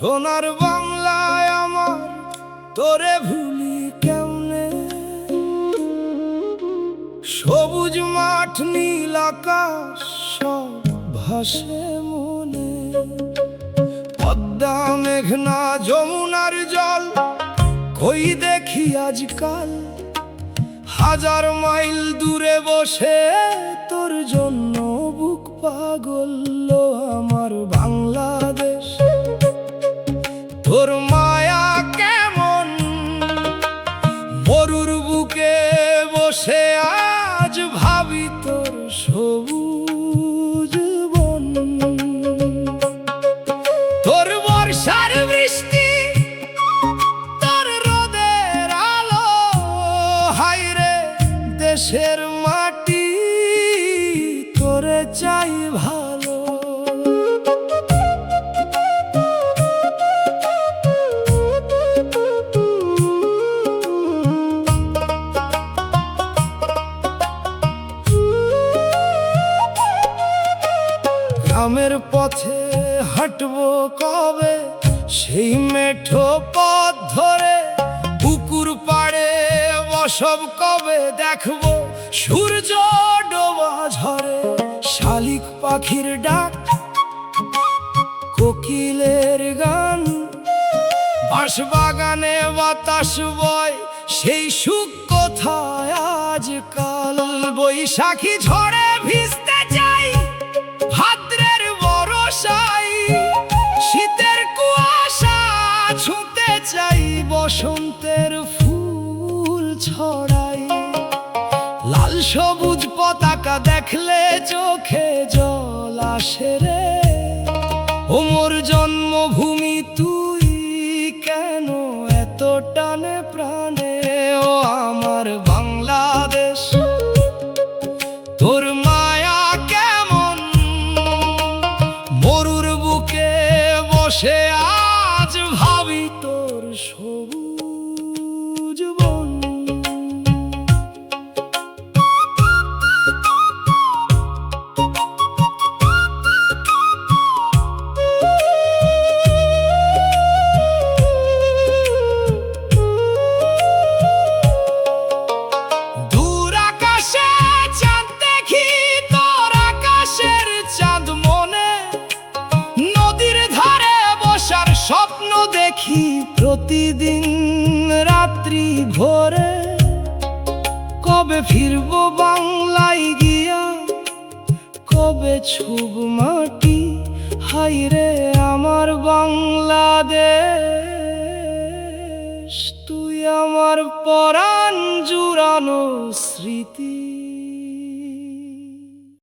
সোনার বাংলায় আমার তোরে ভুলি কেমনে। সবুজ মাঠ নীল আকাশ সব ভাসে মনে। পদ্মা মেঘনা যমুনার জল কই দেখি আজকাল। হাজার মাইল দূরে বসে তোর জন্য বুক পাগল আমার বাংলাদেশ। তোর মায়া কেমন মরুর বুকে বসে আজ ভাবি তোর সবুজ বন। তোর বর্ষার বৃষ্টি তোর রোদের আলো হায়রে দেশের মাটি তোরে চাই ভালো। গ্রামের পথে হাঁটবো কবে সেই মেঠো পথ ধরে। পুকুর পাড়ে বসব কবে দেখবো সূর্য ডোবা ঝরে। শালিক পাখির ডাক কোকিলের গান বাঁশবাগানে বাতাস বয় সেই সুখ কোথায় আজকাল। বৈশাখী ঝড়ে ভিজতে চাই ভাদ্রের বরসাই। শীতের কুয়াশা ছুঁতে চাই বসন্তের ফুল ছড়াই। লাল সবুজ পতাকা দেখলে চোখে জল আসে রে। ও মোর জন্মভূমি তুই কেন এত টানে প্রাণে। ও আমার বাংলাদেশ তোর মায়া কেমন মরুর বুকে বসে আজ ভাবি তোর সবুজ বন। দূর আকাশে চাঁদ দেখি তোর আকাশের চাঁদ মনে। নদীর ধারে বসার স্বপ্ন দেখি প্রতিদিন রাত্রি ভোরে। কবে ফিরবো বাংলায় গিয়া কবে ছুব মাটি হায়রে আমার বাংলাদেশ। তুই আমার পরাণ জুড়ানো স্মৃতি।